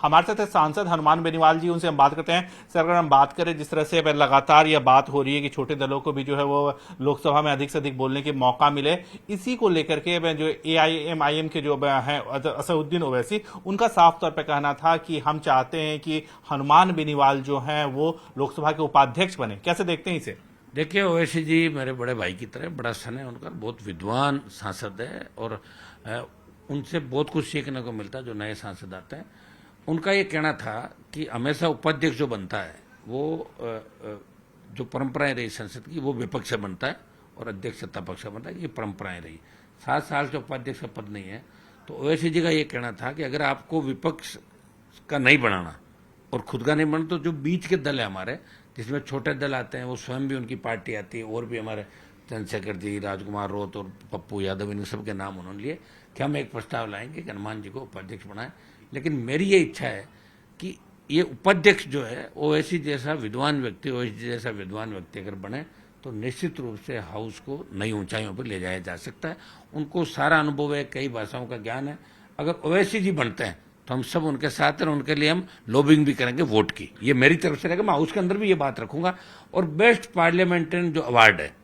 हमारे साथ सांसद हनुमान बेनीवाल जी, उनसे हम बात करते हैं। सर, अगर हम बात करें जिस तरह से लगातार यह बात हो रही है कि छोटे दलों को भी जो है वो लोकसभा में अधिक से अधिक बोलने के मौका मिले, इसी को लेकर के जो AIMIM के जो हैं असदुद्दीन ओवैसी, उनका साफ तौर पर कहना था कि हम चाहते हैं कि हनुमान बेनीवाल जो हैं वो लोकसभा के उपाध्यक्ष बने। कैसे देखते हैं इसे? देखिए, ओवैसी जी मेरे बड़े भाई की तरह, बड़ा सन है उनका, बहुत विद्वान सांसद है और उनसे बहुत कुछ सीखने को मिलता है जो नए सांसद आते हैं। उनका ये कहना था कि हमेशा उपाध्यक्ष जो बनता है वो जो परंपराएं रही संसद की, वो विपक्ष से बनता है और अध्यक्ष सत्ता पक्ष से बनता है। ये परंपराएं रही, 7 साल से उपाध्यक्ष का पद नहीं है। तो ओवैसी जी का ये कहना था कि अगर आपको विपक्ष का नहीं बनाना और खुद का नहीं बनना, तो जो बीच के दल है हमारे, जिसमें छोटे दल आते हैं, वो स्वयं भी उनकी पार्टी आती है, और भी हमारे चंद्रशेखर जी, राजकुमार रोत और पप्पू यादव, इन सब के नाम उन्होंने लिए कि हम एक प्रस्ताव लाएंगे कि हनुमान जी को उपाध्यक्ष बनाएं। लेकिन मेरी ये इच्छा है कि ये उपाध्यक्ष जो है ओवैसी जैसा विद्वान व्यक्ति, ओवैसी जैसा विद्वान व्यक्ति अगर बने तो निश्चित रूप से हाउस को नई ऊंचाइयों पर ले जाया जा सकता है। उनको सारा अनुभव है, कई भाषाओं का ज्ञान है। अगर ओवैसी जी बनते हैं तो हम सब उनके साथ हैं, उनके लिए हम लॉबिंग भी करेंगे वोट की। ये मेरी तरफ से रहेगा, मैं हाउस के अंदर भी ये बात रखूंगा। और बेस्ट पार्लियामेंटेरियन जो अवार्ड है,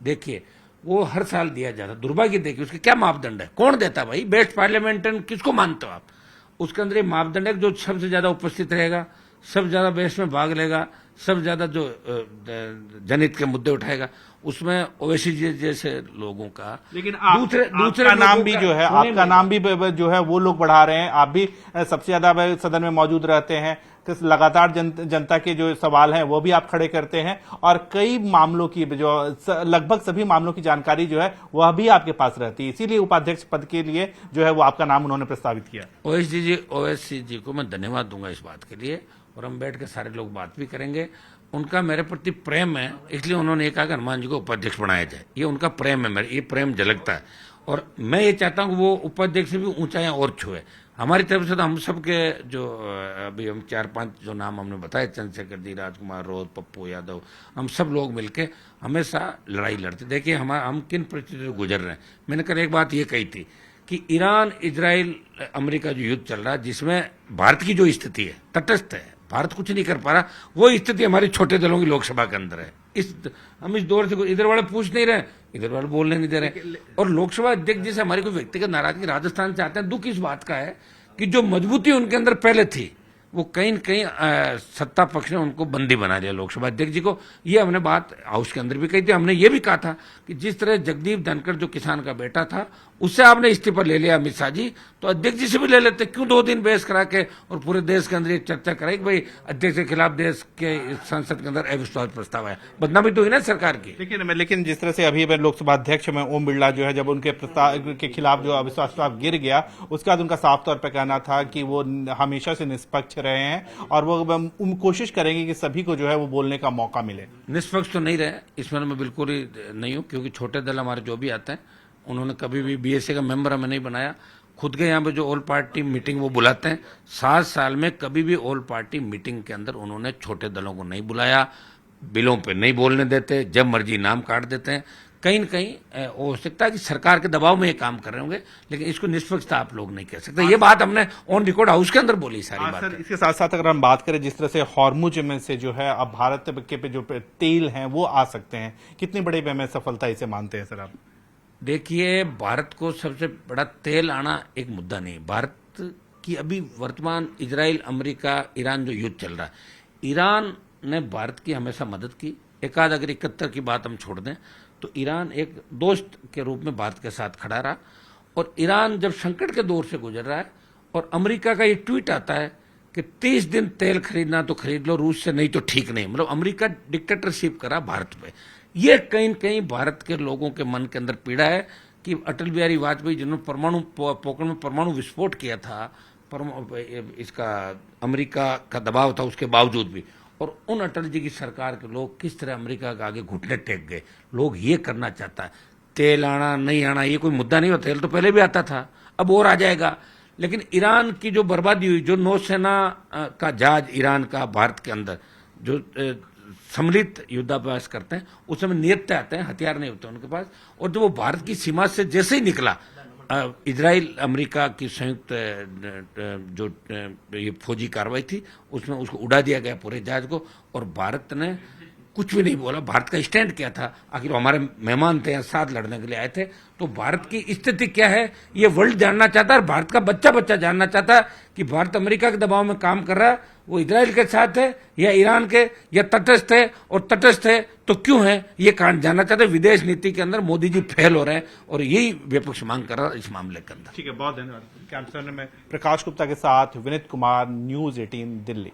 देखिए वो हर साल दिया जाता है। दुर्भाग्य देखिए उसके क्या मापदंड है, कौन देता है भाई? बेस्ट पार्लियामेंटेरियन किसको मानते हो आप? उसके अंदर ये मापदंड है जो सबसे ज्यादा उपस्थित रहेगा, सबसे ज्यादा बहस में भाग लेगा, सबसे ज्यादा जो जनहित के मुद्दे उठाएगा, उसमें ओवैसी जी जैसे लोगों का। लेकिन दूसरे नाम भी जो है, आपका नाम भी जो है वो लोग बढ़ा रहे हैं। आप भी सबसे ज्यादा सदन में मौजूद रहते हैं, लगातार जनता के जो सवाल हैं वो भी आप खड़े करते हैं, और कई मामलों की जो लगभग सभी मामलों की जानकारी जो है वह भी आपके पास रहती है। इसीलिए उपाध्यक्ष पद के लिए जो है वो आपका नाम उन्होंने प्रस्तावित किया। ओवैसी जी को मैं धन्यवाद दूंगा इस बात के लिए, और हम बैठ के सारे लोग बात भी करेंगे। उनका मेरे प्रति प्रेम है, इसलिए उन्होंने ये कहा कि हनुमान जी को उपाध्यक्ष बनाया जाए। ये उनका प्रेम है, मेरे ये प्रेम झलकता है, और मैं ये चाहता हूं कि वो उपाध्यक्ष से भी ऊंचाइयां और छुए। हमारी तरफ से तो हम सबके जो अभी हम 4-5 जो नाम हमने बताए, चंद्रशेखर जी, राजकुमार रोत, पप्पू यादव, हम सब लोग मिलके हमेशा लड़ाई लड़ते। देखिए हम किन परिस्थितियों से गुजर रहे हैं। मैंने कल एक बात ये कही थी कि ईरान, इजराइल, अमेरिका जो युद्ध चल रहा है, जिसमें भारत की जो स्थिति है तटस्थ है, भारत कुछ नहीं कर पा रहा, वो स्थिति हमारी छोटे दलों की लोकसभा के अंदर है। हम इस दौर से इधर वाले पूछ नहीं रहे, इधर वाले बोलने नहीं दे रहे। और लोकसभा अध्यक्ष जैसे हमारी कोई व्यक्तिगत नाराजगी राजस्थान से आते हैं, दुख इस बात का है कि जो मजबूती उनके अंदर पहले थी वो कहीं न कहीं सत्ता पक्ष ने उनको बंदी बना लिया लोकसभा अध्यक्ष जी को। ये हमने बात हाउस के अंदर भी कही थी। हमने ये भी कहा था कि जिस तरह जगदीप धनखड़ जो किसान का बेटा था, उससे आपने इस्तीफा ले लिया अमित शाह जी, तो अध्यक्ष जी से भी ले लेते। क्यों 2 दिन बहस करा के और पूरे देश के अंदर एक चर्चा कराई कि भाई अध्यक्ष के खिलाफ देश के संसद के अंदर अविश्वास प्रस्ताव आया? बदनामी तो हुई ना सरकार की। लेकिन जिस तरह से अभी लोकसभा अध्यक्ष में ओम बिरला जो है, जब उनके प्रस्ताव के खिलाफ जो अविश्वास प्रस्ताव गिर गया, उसके बाद उनका साफ तौर पर कहना था कि वो हमेशा से निष्पक्ष रहे हैं और वो कोशिश करेंगे कि सभी को जो है वो बोलने का मौका मिले। निष्पक्ष तो नहीं रहे, इसमें मैं बिल्कुल ही नहीं हूं, क्योंकि छोटे दल हमारे जो भी आते हैं उन्होंने कभी भी BSA का मेंबर हमें नहीं बनाया। खुद के यहाँ पे जो ऑल पार्टी मीटिंग वो बुलाते हैं, 7 साल में कभी भी ऑल पार्टी मीटिंग के अंदर उन्होंने छोटे दलों को नहीं बुलाया, बिलों पे नहीं बोलने देते, जब मर्जी नाम काट देते हैं। कहीं न कहीं हो सकता है कि सरकार के दबाव में ये काम कर रहे होंगे, लेकिन इसको निष्पक्षता आप लोग नहीं कह सकते। ये बात हमने ऑन रिकॉर्ड हाउस के अंदर बोली सारी बात। इसके साथ साथ अगर हम बात करें जिस तरह से हॉर्मुज में से जो है अब भारत के पे जो तेल हैं वो आ सकते हैं, कितनी बड़ी में सफलता इसे मानते हैं सर आप? देखिए, भारत को सबसे बड़ा तेल आना एक मुद्दा नहीं। भारत की अभी वर्तमान इजराइल, अमेरिका, ईरान जो युद्ध चल रहा है, ईरान ने भारत की हमेशा मदद की। एकाध अगर 71 की बात हम छोड़ दें तो ईरान एक दोस्त के रूप में भारत के साथ खड़ा रहा। और ईरान जब संकट के दौर से गुजर रहा है और अमेरिका का ये ट्वीट आता है कि 30 दिन तेल खरीदना तो खरीद लो, रूस से नहीं तो ठीक नहीं, मतलब अमेरिका डिक्टेटरशिप करा भारत पे। ये कहीं न कहीं भारत के लोगों के मन के अंदर पीड़ा है कि अटल बिहारी वाजपेयी जिन्होंने परमाणु पोखरण में परमाणु विस्फोट किया था, इसका अमेरिका का दबाव था उसके बावजूद भी, और उन अटल जी की सरकार के लोग किस तरह अमेरिका के आगे घुटने टेक गए। लोग ये करना चाहता है, तेल आना नहीं आना ये कोई मुद्दा नहीं हो, तेल तो पहले भी आता था, अब और आ जाएगा। लेकिन ईरान की जो बर्बादी हुई, जो नौसेना का जहाज ईरान का भारत के अंदर जो सम्मिलित युद्धाभ्यास करते हैं, उस समय नियत आते हैं, हथियार नहीं होते उनके पास, और जब वो भारत की सीमा से जैसे ही निकला इजराइल अमेरिका की संयुक्त जो ये फौजी कार्रवाई थी उसमें उसको उड़ा दिया गया पूरे जहाज को, और भारत ने कुछ भी नहीं बोला। भारत का स्टैंड क्या था, आखिर हमारे मेहमान थे, साथ लड़ने के लिए आए थे, तो भारत की स्थिति क्या है ये वर्ल्ड जानना चाहता है, और भारत का बच्चा बच्चा जानना चाहता है कि भारत अमेरिका के दबाव में काम कर रहा है, वो इजराइल के साथ है या ईरान के, या तटस्थ है, और तटस्थ है तो क्यों है, ये कारण जानना चाहते हैं। विदेश नीति के अंदर मोदी जी फेल हो रहे हैं, और यही विपक्ष मांग कर रहा है इस मामले के अंदर। ठीक है, बहुत धन्यवाद। कैंपस में प्रकाश गुप्ता के साथ विनीत कुमार, न्यूज 18 दिल्ली।